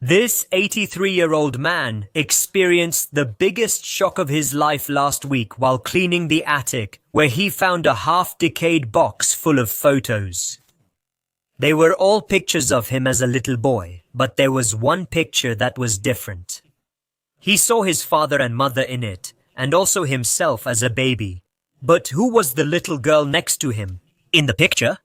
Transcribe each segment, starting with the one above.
This 83-year-old man experienced the biggest shock of his life last week while cleaning the attic, where he found a half-decayed box full of photos. They were all pictures of him as a little boy, but there was one picture that was different. He saw his father and mother in it, and also himself as a baby. But who was the little girl next to him in the picture?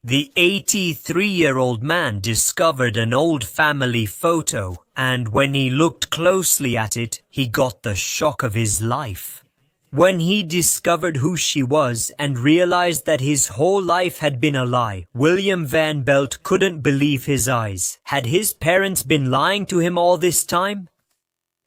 The 83-year-old man discovered an old family photo, and when he looked closely at it, he got the shock of his life. When he discovered who she was and realized that his whole life had been a lie, William Van Belt couldn't believe his eyes. Had his parents been lying to him all this time?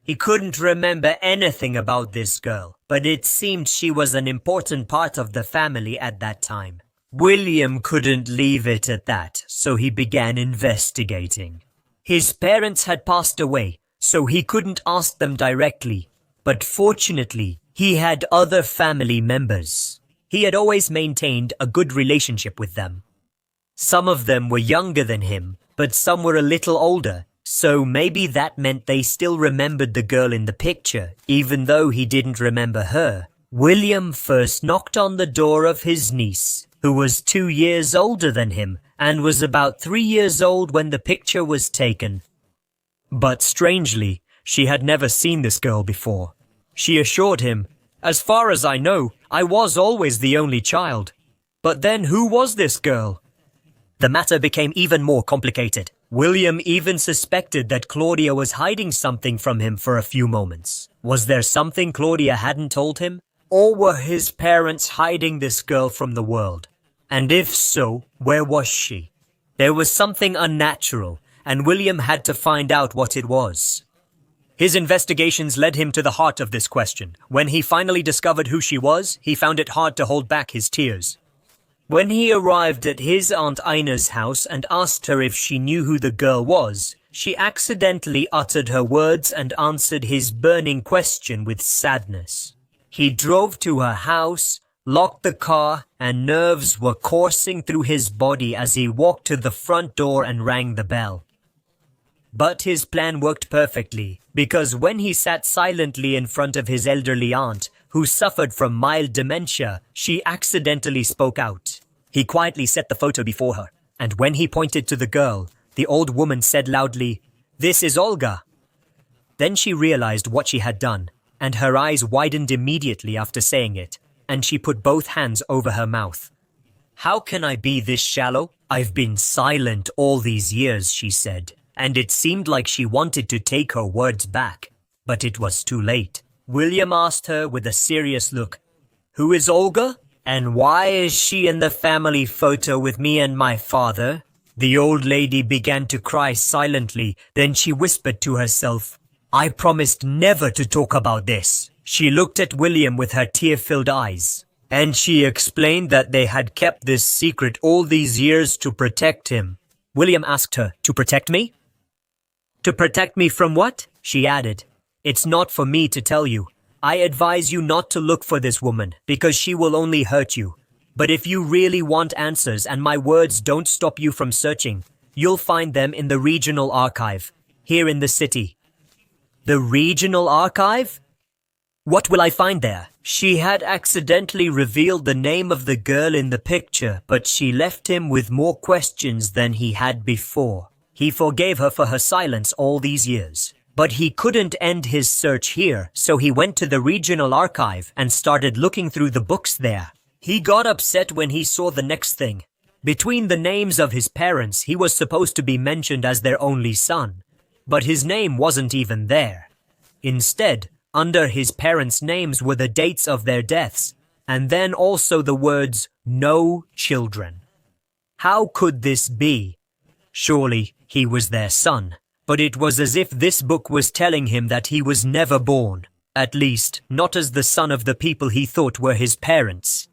He couldn't remember anything about this girl, but it seemed she was an important part of the family at that time. William couldn't leave it at that, so he began investigating. His parents had passed away, so he couldn't ask them directly, but fortunately, he had other family members. He had always maintained a good relationship with them. Some of them were younger than him, but some were a little older, so maybe that meant they still remembered the girl in the picture, even though he didn't remember her. William first knocked on the door of his niece, who was 2 years older than him and was about 3 years old when the picture was taken. But strangely, she had never seen this girl before. She assured him, "As far as I know, I was always the only child." But then who was this girl? The matter became even more complicated. William even suspected that Claudia was hiding something from him for a few moments. Was there something Claudia hadn't told him? Or were his parents hiding this girl from the world? And if so, where was she? There was something unnatural, and William had to find out what it was. His investigations led him to the heart of this question. When he finally discovered who she was, he found it hard to hold back his tears. When he arrived at his Aunt Ina's house and asked her if she knew who the girl was, she accidentally uttered her words and answered his burning question with sadness. He drove to her house, locked the car, and nerves were coursing through his body as he walked to the front door and rang the bell. But his plan worked perfectly, because when he sat silently in front of his elderly aunt, who suffered from mild dementia, she accidentally spoke out. He quietly set the photo before her, and when he pointed to the girl, the old woman said loudly, "This is Olga." Then she realized what she had done, and her eyes widened immediately after saying it, and she put both hands over her mouth. "How can I be this shallow? I've been silent all these years," she said, and it seemed like she wanted to take her words back, but it was too late. William asked her with a serious look, "Who is Olga? And why is she in the family photo with me and my father?" The old lady began to cry silently, then she whispered to herself, "I promised never to talk about this." She looked at William with her tear-filled eyes, and she explained that they had kept this secret all these years to protect him. William asked her, "To protect me?" "To protect me from what?" she added. "It's not for me to tell you. I advise you not to look for this woman, because she will only hurt you. But if you really want answers and my words don't stop you from searching, you'll find them in the regional archive, here in the city." "The regional archive? What will I find there?" She had accidentally revealed the name of the girl in the picture, but she left him with more questions than he had before. He forgave her for her silence all these years. But he couldn't end his search here, so he went to the regional archive and started looking through the books there. He got upset when he saw the next thing. Between the names of his parents, he was supposed to be mentioned as their only son, but his name wasn't even there. Instead, under his parents' names were the dates of their deaths, and then also the words, "no children." How could this be? Surely he was their son. But it was as if this book was telling him that he was never born, at least not as the son of the people he thought were his parents.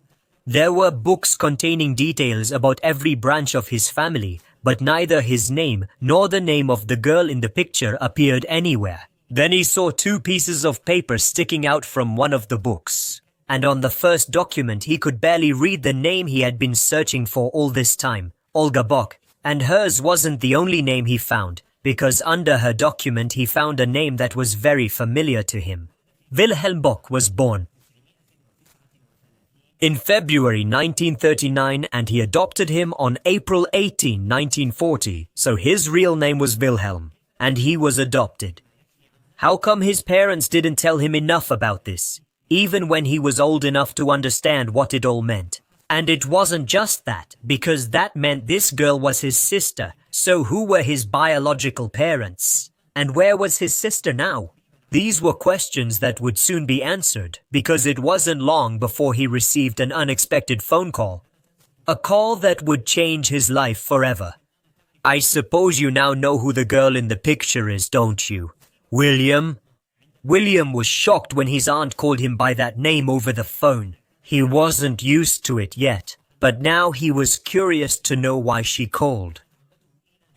There were books containing details about every branch of his family, but neither his name nor the name of the girl in the picture appeared anywhere. Then he saw 2 pieces of paper sticking out from one of the books, and on the first document he could barely read the name he had been searching for all this time, Olga Bock, and hers wasn't the only name he found. because under her document he found a name that was very familiar to him. Wilhelm Bock was born in February 1939 and he adopted him on April 18, 1940, so his real name was Wilhelm, and he was adopted. How come his parents didn't tell him enough about this, even when he was old enough to understand what it all meant? And it wasn't just that, because that meant this girl was his sister, so who were his biological parents? And where was his sister now? These were questions that would soon be answered, because it wasn't long before he received an unexpected phone call. A call that would change his life forever. I suppose you now know who the girl in the picture is, don't you? William? William was shocked when his aunt called him by that name over the phone. He wasn't used to it yet, but now he was curious to know why she called.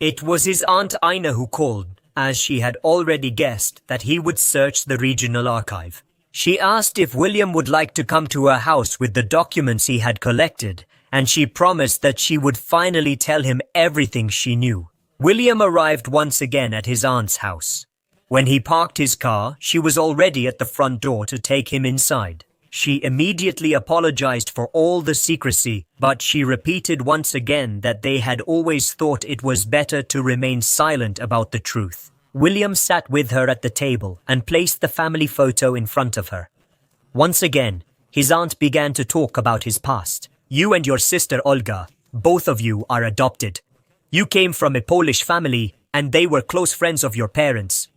It was his Aunt Ina who called, as she had already guessed that he would search the regional archive. She asked if William would like to come to her house with the documents he had collected, and she promised that she would finally tell him everything she knew. William arrived once again at his aunt's house. When he parked his car, she was already at the front door to take him inside. She immediately apologized for all the secrecy, but she repeated once again that they had always thought it was better to remain silent about the truth. William sat with her at the table and placed the family photo in front of her. Once again, his aunt began to talk about his past. You and your sister Olga, both of you are adopted. You came from a Polish family and they were close friends of your parents.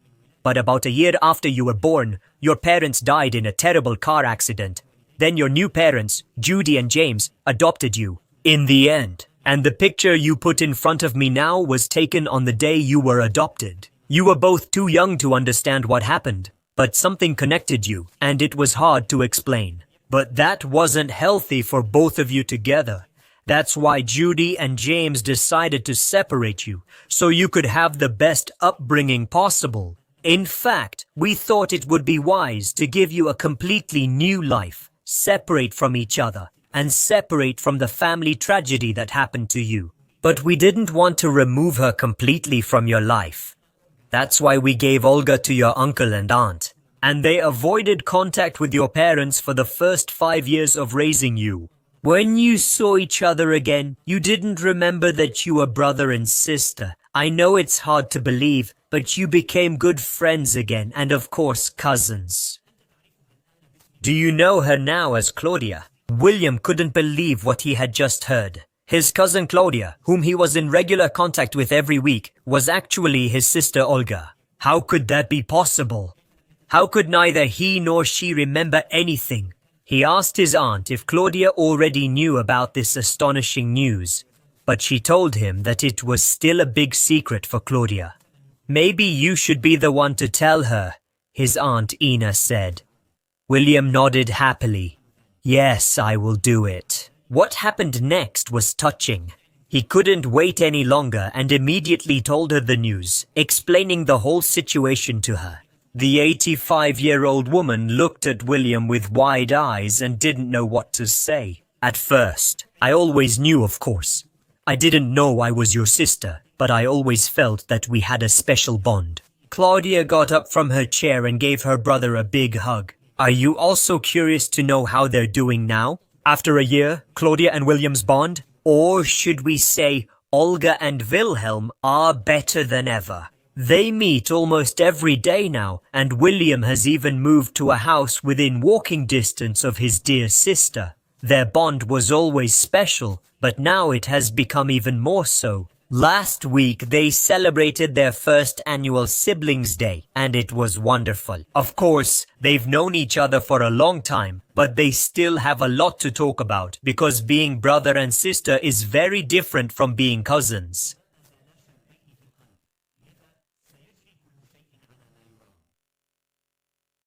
But about a year after you were born, your parents died in a terrible car accident. Then your new parents, Judy and James, adopted you. In the end. And the picture you put in front of me now was taken on the day you were adopted. You were both too young to understand what happened, but something connected you, and it was hard to explain. But that wasn't healthy for both of you together. That's why Judy and James decided to separate you, so you could have the best upbringing possible. In fact, we thought it would be wise to give you a completely new life, separate from each other, and separate from the family tragedy that happened to you. But we didn't want to remove her completely from your life. That's why we gave Olga to your uncle and aunt, and they avoided contact with your parents for the first 5 years of raising you. When you saw each other again, you didn't remember that you were brother and sister. I know it's hard to believe, but you became good friends again, and of course cousins. Do you know her now as Claudia? William couldn't believe what he had just heard. His cousin Claudia, whom he was in regular contact with every week, was actually his sister Olga. How could that be possible? How could neither he nor she remember anything? He asked his aunt if Claudia already knew about this astonishing news, but she told him that it was still a big secret for Claudia. Maybe you should be the one to tell her, his Aunt Ina said. William nodded happily. Yes, I will do it. What happened next was touching. He couldn't wait any longer and immediately told her the news, explaining the whole situation to her. The 85-year-old woman looked at William with wide eyes and didn't know what to say. At first, I always knew, of course. I didn't know I was your sister, but I always felt that we had a special bond. Claudia got up from her chair and gave her brother a big hug. Are you also curious to know how they're doing now? After a year, Claudia and William's bond? Or should we say, Olga and Wilhelm are better than ever. They meet almost every day now, and William has even moved to a house within walking distance of his dear sister. Their bond was always special, but now it has become even more so. Last week they celebrated their first annual Siblings Day, and it was wonderful. Of course, they've known each other for a long time, but they still have a lot to talk about because being brother and sister is very different from being cousins.